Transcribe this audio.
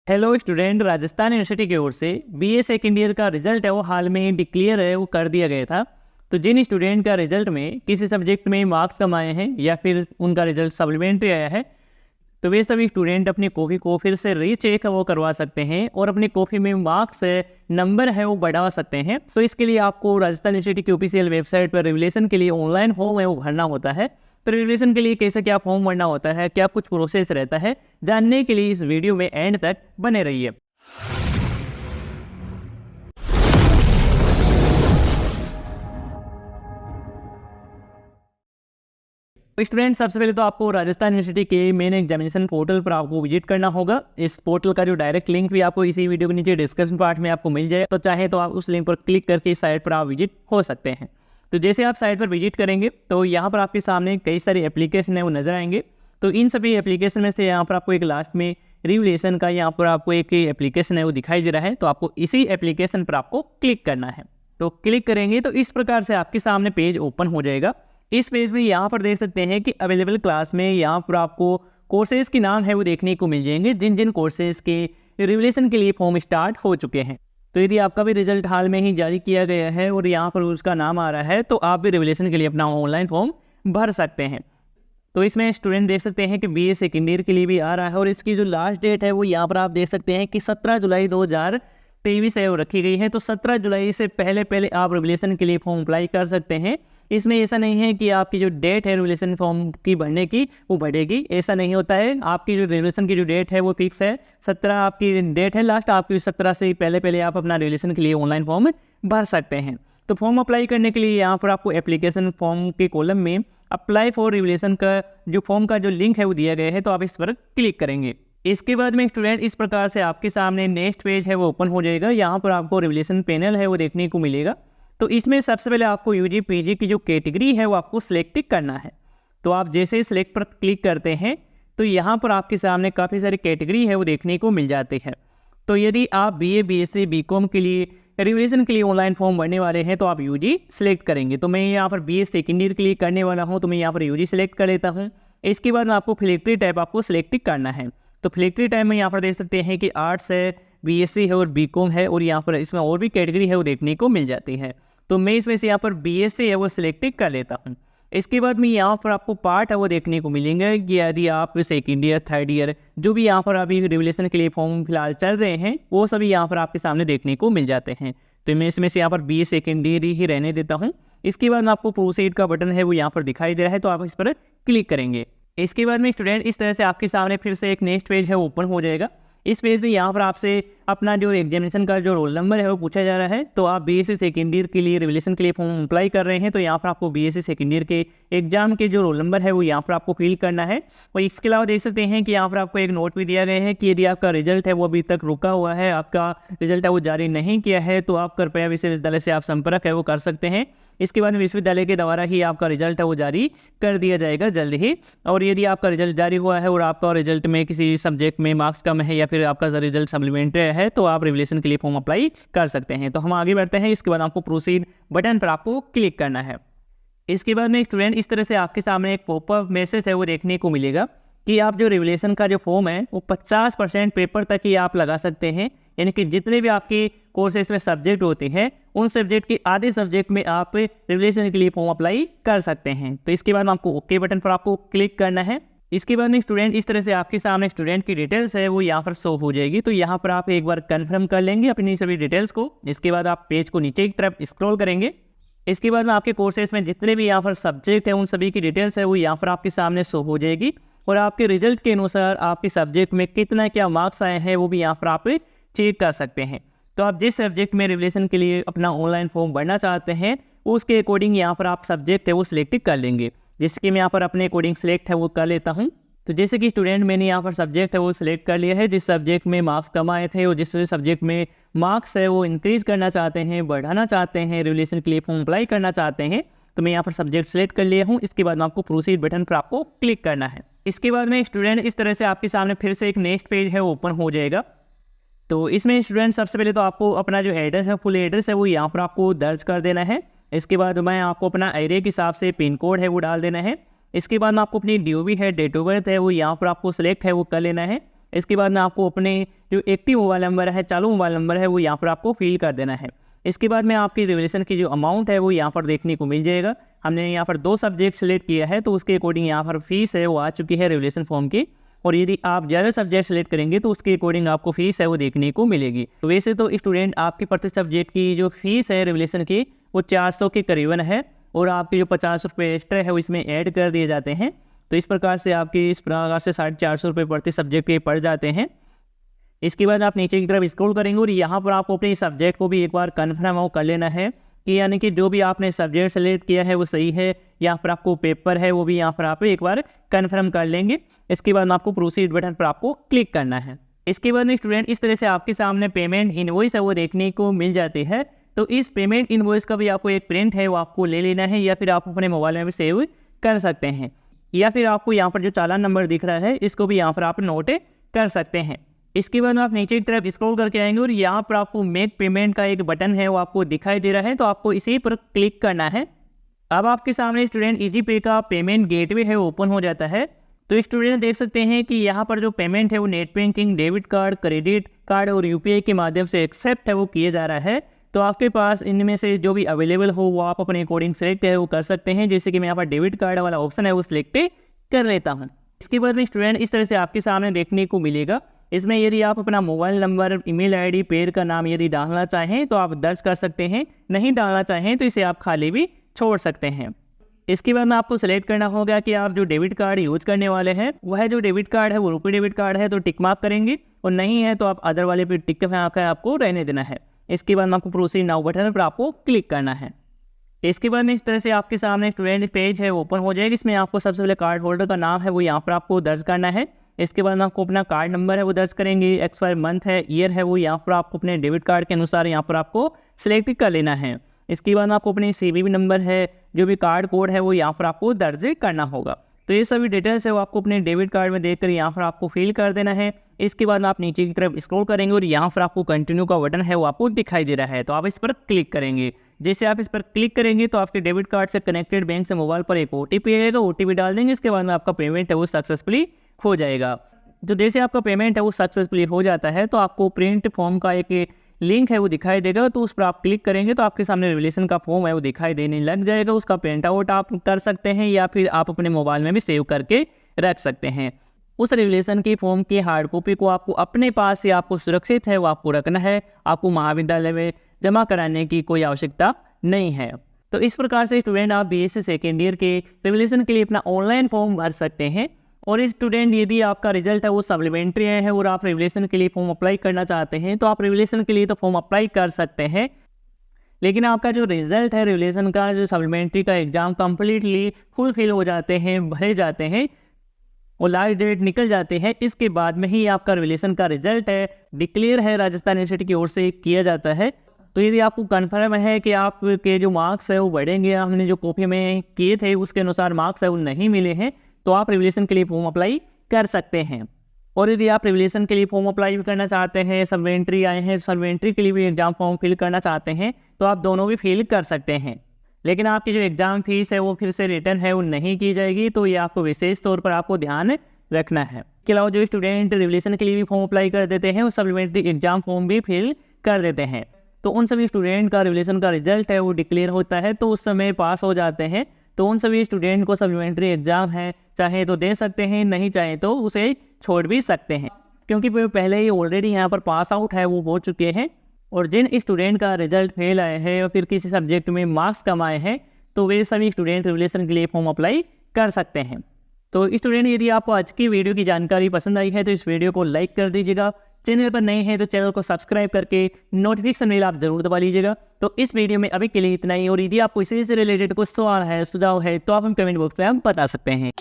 Hello student, Rajasthan university की ओर से BA second year का रिजल्ट है वो हाल में ही डिक्लेयर है वो कर दिया गया था। तो जिन स्टूडेंट का रिजल्ट में किसी सब्जेक्ट में मार्क्स कम आए हैं या फिर उनका रिजल्ट सप्लीमेंट्री आया है, तो वे सभी स्टूडेंट अपनी कॉपी को फिर से रीचेक वो करवा सकते हैं और अपनी कॉपी में मार्क्स नंबर है वो बढ़ा सकते हैं। तो इसके लिए आपको राजस्थान यूनिवर्सिटी की ऑफिशियल वेबसाइट पर रिवलेशन के लिए ऑनलाइन फॉर्म है वो भरना होता है। तो रिवलेशन के लिए कैसे क्या फॉर्म भरना होता है, क्या कुछ प्रोसेस रहता है, जानने के लिए इस वीडियो में एंड तक बने रहिए। स्टूडेंट, सबसे पहले तो आपको राजस्थान यूनिवर्सिटी के मेन एग्जामिनेशन पोर्टल पर आपको विजिट करना होगा। इस पोर्टल का जो डायरेक्ट लिंक भी आपको इसी वीडियो के नीचे डिस्क्रिप्शन पार्ट में आपको मिल जाए, तो चाहे तो आप उस लिंक पर क्लिक करके इस साइट पर आप विजिट हो सकते हैं। तो जैसे आप साइट पर विजिट करेंगे तो यहाँ पर आपके सामने कई सारे एप्लीकेशन है वो नजर आएंगे। तो इन सभी एप्लीकेशन में से यहाँ पर आपको एक लास्ट में रिवलेशन का यहाँ पर आपको एक एप्लीकेशन है वो दिखाई दे रहा है। तो आपको इसी एप्लीकेशन पर आपको क्लिक करना है। तो क्लिक करेंगे तो इस प्रकार से आपके सामने पेज ओपन हो जाएगा। इस पेज में यहाँ पर देख सकते हैं कि अवेलेबल क्लास में यहाँ पर आपको कोर्सेज के नाम है वो देखने को मिल जाएंगे, जिन जिन कोर्सेज के रिवलेशन के लिए फॉर्म स्टार्ट हो चुके हैं। तो यदि आपका भी रिजल्ट हाल में ही जारी किया गया है और यहाँ पर उसका नाम आ रहा है, तो आप भी रिवलेशन के लिए अपना ऑनलाइन फॉर्म भर सकते हैं। तो इसमें स्टूडेंट देख सकते हैं कि बीए सेकेंड ईयर के लिए भी आ रहा है और इसकी जो लास्ट डेट है वो यहाँ पर आप देख सकते हैं कि 17 जुलाई 2023 है वो रखी गई है। तो 17 जुलाई से पहले आप रिवलेशन के लिए फॉर्म अप्लाई कर सकते हैं। इसमें ऐसा नहीं है कि आपकी जो डेट है रिवलेशन फॉर्म की भरने की वो बढ़ेगी, ऐसा नहीं होता है। आपकी जो रिवलेशन की जो डेट है वो फिक्स है, 17 आपकी डेट है लास्ट। आपकी 17 से पहले आप अपना रिवलेशन के लिए ऑनलाइन फॉर्म भर सकते हैं। तो फॉर्म अप्लाई करने के लिए यहाँ पर आपको एप्लीकेशन फॉर्म के कॉलम में अप्लाई फॉर रिवलेशन का जो फॉर्म का जो लिंक है वो दिया गया है, तो आप इस पर क्लिक करेंगे। इसके बाद में स्टूडेंट इस प्रकार से आपके सामने नेक्स्ट पेज है वो ओपन हो जाएगा। यहाँ पर आपको रिवलेशन पैनल है वो देखने को मिलेगा। तो इसमें सबसे पहले आपको यूजी पीजी की जो कैटेगरी है वो आपको सिलेक्ट करना है। तो आप जैसे ही सिलेक्ट पर क्लिक करते हैं तो यहाँ पर आपके सामने काफ़ी सारी कैटेगरी है वो देखने को मिल जाती है। तो यदि आप बीए बीएससी बीकॉम के लिए रिवलेशन के लिए ऑनलाइन फॉर्म भरने वाले हैं तो आप यूजी सिलेक्ट करेंगे। तो मैं यहाँ पर बीए सेकेंड ईयर के लिए करने वाला हूँ, तो मैं यहाँ पर यूजी सिलेक्ट कर लेता हूँ। इसके बाद में आपको फिलेक्ट्री टाइप आपको सिलेक्ट करना है। तो फिलेक्ट्री टाइप में यहाँ पर देख सकते हैं कि आर्ट्स है, बीएससी है और बीकॉम है, और यहाँ पर इसमें और भी कैटेगरी है वो देखने को मिल जाती है। तो मैं इसमें से यहाँ पर बीएससी है वो सिलेक्ट कर लेता हूँ। इसके बाद में यहाँ पर आपको पार्ट है वो देखने को मिलेंगे कि यदि आप सेकेंड ईयर थर्ड ईयर जो भी यहाँ पर अभी रिवलेशन के लिए फॉर्म फिलहाल चल रहे हैं वो सभी यहाँ पर आपके सामने देखने को मिल जाते हैं। तो मैं इसमें से यहाँ पर बीए सेकेंड ईयर ही रहने देता हूँ। इसके बाद में आपको प्रोसीड का बटन है वो यहाँ पर दिखाई दे रहा है, तो आप इस पर क्लिक करेंगे। इसके बाद में स्टूडेंट इस तरह से आपके सामने फिर से एक नेक्स्ट पेज है ओपन हो जाएगा। इस पेज में यहाँ पर आपसे अपना जो एग्जामिनेशन का जो रोल नंबर है वो पूछा जा रहा है। तो आप बीएससी सेकेंड ईयर के लिए रिवलेशन के लिए फॉर्म अप्लाई कर रहे हैं, तो यहाँ पर आपको बीएससी सेकेंड ईयर के एग्जाम के जो रोल नंबर है वो यहाँ पर आपको फिल करना है। और इसके अलावा देख सकते हैं कि यहाँ पर आपको एक नोट भी दिया गया है कि यदि आपका रिजल्ट है वो अभी तक रुका हुआ है, आपका रिजल्ट है वो जारी नहीं किया है, तो आप कृपया विश्वविद्यालय से आप संपर्क है वो कर सकते हैं। इसके बाद विश्वविद्यालय के द्वारा ही आपका रिजल्ट है वो जारी कर दिया जाएगा जल्द ही। और यदि आपका रिजल्ट जारी हुआ है और आपका रिजल्ट में किसी सब्जेक्ट में मार्क्स कम है या फिर आपका रिजल्ट सप्लीमेंट्री है, तो आप रिवलेशन के लिए फॉर्म अप्लाई कर सकते हैं। तो हम आगे बढ़ते हैं। इसके बाद आपको प्रोसीड बटन पर आपको क्लिक करना है। इसके बाद में स्टूडेंट इस तरह से आपके सामने एक पॉपअप मैसेज है वो देखने को मिलेगा कि आप जो रिवलेशन का जो फॉर्म है वो 50% पेपर तक ही आप लगा सकते हैं। यानी कि जितने भी आपके कोर्सेज में सब्जेक्ट होते हैं उन सब्जेक्ट के आधे सब्जेक्ट में आप रिवलेशन के लिए फॉर्म अप्लाई कर सकते हैं। तो इसके बाद आपको ओके बटन पर आपको क्लिक करना है। इसके बाद में स्टूडेंट इस तरह से आपके सामने स्टूडेंट की डिटेल्स है वो यहाँ पर शो हो जाएगी। तो यहाँ पर आप एक बार कंफर्म कर लेंगे अपनी सभी डिटेल्स को। इसके बाद आप पेज को नीचे की तरफ स्क्रॉल करेंगे। इसके बाद में आपके कोर्सेज में जितने भी यहाँ पर सब्जेक्ट है उन सभी की डिटेल्स है वो यहाँ पर आपके सामने शो हो जाएगी। और आपके रिजल्ट के अनुसार आपके सब्जेक्ट में कितना क्या मार्क्स आए हैं वो भी यहाँ पर आप चेक कर सकते हैं। तो आप जिस सब्जेक्ट में रिवलेशन के लिए अपना ऑनलाइन फॉर्म भरना चाहते हैं उसके अकॉर्डिंग यहाँ पर आप सब्जेक्ट है वो सिलेक्ट कर लेंगे। जैसे कि मैं यहाँ पर अपने अकॉर्डिंग सिलेक्ट है वो कर लेता हूँ। तो जैसे कि स्टूडेंट मैंने यहाँ पर सब्जेक्ट है वो सिलेक्ट कर लिया है, जिस सब्जेक्ट में मार्क्स कम आए थे और जिस सब्जेक्ट में मार्क्स है वो इंक्रीज करना चाहते हैं, बढ़ाना चाहते हैं, रिवलेशन के लिए फॉर्म अप्लाई करना चाहते हैं, तो मैं यहाँ पर सब्जेक्ट सेलेक्ट कर लिया हूँ। इसके बाद आपको प्रोसीड बटन पर आपको क्लिक करना है। इसके बाद में स्टूडेंट इस तरह से आपके सामने फिर से एक नेक्स्ट पेज है ओपन हो जाएगा। तो इसमें स्टूडेंट सबसे पहले तो आपको अपना जो एड्रेस है फुल एड्रेस है वो यहाँ पर आपको दर्ज कर देना है। इसके बाद मैं आपको अपना एरिया के हिसाब से पिन कोड है वो डाल देना है। इसके बाद में आपको अपनी DOB है, डेट ऑफ बर्थ है वो यहाँ पर आपको सेलेक्ट है वो कर लेना है। इसके बाद में आपको अपने जो एक्टिव मोबाइल नंबर है, चालू मोबाइल नंबर है, वो यहाँ पर आपको फिल कर देना है। इसके बाद में आपकी रिवोल्यूशन की जो अमाउंट है वो यहाँ पर देखने को मिल जाएगा। हमने यहाँ पर 2 सब्जेक्ट सेलेक्ट किया है, तो उसके अकॉर्डिंग यहाँ पर फीस है वो आ चुकी है रिवोल्यूशन फॉर्म की। और यदि आप ज़्यादा सब्जेक्ट सेलेक्ट करेंगे तो उसके अकॉर्डिंग आपको फीस है वो देखने को मिलेगी। तो वैसे तो स्टूडेंट आपकी प्रति सब्जेक्ट की जो फीस है रिवोल्यूशन की वो 400 के करीबन है, और आपके जो 50 रुपये एक्स्ट्रा है वो इसमें ऐड कर दिए जाते हैं। तो इस प्रकार से आपकी इस प्रकार से 450 रुपये प्रति सब्जेक्ट के पड़ जाते हैं। इसके बाद आप नीचे की तरफ स्क्रॉल करेंगे और यहाँ पर आपको अपने सब्जेक्ट को भी एक बार कन्फर्म कर लेना है कि यानी कि जो भी आपने सब्जेक्ट सेलेक्ट किया है वो सही है। यहाँ पर आपको पेपर है वो भी यहाँ पर आप एक बार कन्फर्म कर लेंगे। इसके बाद आपको प्रोसीड बटन पर आपको क्लिक करना है। इसके बाद में स्टूडेंट इस तरह से आपके सामने पेमेंट इनवॉइस है वो देखने को मिल जाती है। तो इस पेमेंट इनवॉइस का भी आपको एक प्रिंट है वो आपको ले लेना है, या फिर आप अपने मोबाइल में भी सेव कर सकते हैं, या फिर आपको यहाँ पर जो चालान नंबर दिख रहा है इसको भी यहाँ पर आप नोट कर सकते हैं। इसके बाद आप नीचे की तरफ स्क्रॉल करके आएंगे और यहाँ पर आपको मेक पेमेंट का एक बटन है वो आपको दिखाई दे रहा है, तो आपको इसी पर क्लिक करना है। अब आपके सामने स्टूडेंट इजी पे का पेमेंट गेटवे है ओपन हो जाता है। तो स्टूडेंट देख सकते हैं कि यहाँ पर जो पेमेंट है वो net banking, debit card, credit card और यूपीआई के माध्यम से एक्सेप्ट है वो किया जा रहा है। तो आपके पास इनमें से जो भी अवेलेबल हो वो आप अपने अकॉर्डिंग सेलेक्ट है वो कर सकते हैं। जैसे कि मैं यहाँ पर डेबिट कार्ड वाला ऑप्शन है वो सिलेक्ट कर लेता हूँ। इसके बाद में स्टूडेंट इस तरह से आपके सामने देखने को मिलेगा। इसमें यदि आप अपना मोबाइल नंबर, ईमेल आईडी, पेड़ का नाम यदि डालना चाहें तो आप दर्ज कर सकते हैं, नहीं डालना चाहें तो इसे आप खाली भी छोड़ सकते हैं। इसके बाद में आपको सेलेक्ट करना होगा कि आप जो डेबिट कार्ड यूज करने वाले हैं वह जो डेबिट कार्ड है वो रुपये डेबिट कार्ड है तो टिक मार्क करेंगे, और नहीं है तो आप अदर वाले पे टिक कर आपको रहने देना है। इसके बाद में आपको प्रोसीड नाउ बटन पर आपको क्लिक करना है। इसके बाद में इस तरह से आपके सामने स्टूडेंट पेज है ओपन हो जाएगा। इसमें आपको सबसे पहले कार्ड होल्डर का नाम है वो यहाँ पर आपको दर्ज करना है। इसके बाद में आपको अपना कार्ड नंबर है वो दर्ज करेंगे, एक्सपायर मंथ है, ईयर है वो यहाँ पर आपको अपने डेबिट कार्ड के अनुसार यहाँ पर आपको सिलेक्ट कर लेना है। इसके बाद आपको अपनी CVV नंबर है, जो भी कार्ड कोड है वो यहाँ पर आपको दर्ज करना होगा। तो ये सभी डिटेल्स है वो आपको अपने डेबिट कार्ड में देखकर यहाँ पर आपको फिल कर देना है। इसके बाद आप नीचे की तरफ स्क्रॉल करेंगे और यहाँ पर आपको कंटिन्यू का बटन है वो आपको दिखाई दे रहा है, तो आप इस पर क्लिक करेंगे। जैसे आप इस पर क्लिक करेंगे तो आपके डेबिट कार्ड से कनेक्टेड बैंक से मोबाइल पर एक OTP आएगा, OTP डाल देंगे। इसके बाद में आपका पेमेंट है वो सक्सेसफुली हो जाएगा। तो जैसे आपका पेमेंट है वो सक्सेसफुली हो जाता है तो आपको प्रिंट फॉर्म का एक लिंक है वो दिखाई देगा, तो उस पर आप क्लिक करेंगे तो आपके सामने रिवोल्यूशन का फॉर्म है वो दिखाई देने लग जाएगा। उसका प्रिंट आउट आप कर सकते हैं या फिर आप अपने मोबाइल में भी सेव करके रख सकते हैं। उस रिवोल्यूशन की फॉर्म की हार्ड कॉपी को आपको अपने पास से आपको सुरक्षित है वो आपको रखना है। आपको महाविद्यालय में जमा कराने की कोई आवश्यकता नहीं है। तो इस प्रकार से स्टूडेंट आप BSc सेकेंड ईयर के रिवोल्यूशन के लिए अपना ऑनलाइन फॉर्म भर सकते हैं। और स्टूडेंट यदि आपका रिजल्ट है वो सप्लीमेंट्री है और आप रिवोल्यूशन के लिए फॉर्म अप्लाई करना चाहते हैं तो आप रिवोल्यूशन के लिए तो फॉर्म अप्लाई कर सकते हैं, लेकिन आपका जो रिजल्ट है रिवोल्यूशन का जो सप्लीमेंट्री का एग्जाम कंप्लीटली फुलफिल हो जाते हैं, भरे जाते हैं और लास्ट डेट निकल जाते हैं, इसके बाद में ही आपका रिवोल्यूशन का रिजल्ट है डिक्लेयर है राजस्थान यूनिवर्सिटी की ओर से किया जाता है। तो यदि आपको कन्फर्म है कि आपके जो मार्क्स है वो बढ़ेंगे, हमने जो कॉपी में किए थे उसके अनुसार मार्क्स है वो नहीं मिले हैं, तो आप रिवोल्यूशन के लिए फॉर्म अप्लाई कर सकते हैं। और यदि आप रिवोल्यूशन के लिए फॉर्म अप्लाई भी करना चाहते हैं, सप्लीमेंट्री आए हैं, सप्लीमेंट्री के लिए भी एग्जाम फॉर्म फिल करना चाहते हैं तो आप दोनों भी फिल कर सकते हैं, लेकिन आपकी जो एग्जाम फीस है वो फिर से रिटर्न है वो नहीं की जाएगी। तो ये आपको विशेष तौर पर आपको ध्यान रखना है। इसके अलावा जो स्टूडेंट रिवोल्यूशन के लिए भी फॉर्म अप्लाई कर देते हैं वो सप्लीमेंट्री एग्जाम फॉर्म भी फिल कर देते हैं, तो उन सभी स्टूडेंट का रिवोल्यूशन का रिजल्ट है वो डिक्लेयर होता है तो उस समय पास हो जाते हैं। तो उन सभी स्टूडेंट को सप्लीमेंट्री एग्जाम है चाहे तो दे सकते हैं, नहीं चाहे तो उसे छोड़ भी सकते हैं, क्योंकि वो पहले ही ऑलरेडी यहाँ पर पास आउट है वो हो चुके हैं। और जिन स्टूडेंट का रिजल्ट फेल आए हैं या फिर किसी सब्जेक्ट में मार्क्स कम आए हैं तो वे सभी स्टूडेंट रिवोल्यूशन के लिए फॉर्म अप्लाई कर सकते हैं। तो स्टूडेंट यदि आपको आज की वीडियो की जानकारी पसंद आई है तो इस वीडियो को लाइक कर दीजिएगा। चैनल पर नए हैं तो चैनल को सब्सक्राइब करके नोटिफिकेशन बेल आप जरूर दबा लीजिएगा। तो इस वीडियो में अभी के लिए इतना ही, और यदि आपको इसी से रिलेटेड कुछ सवाल है, सुझाव है तो आप हम कमेंट बॉक्स में हम बता सकते हैं।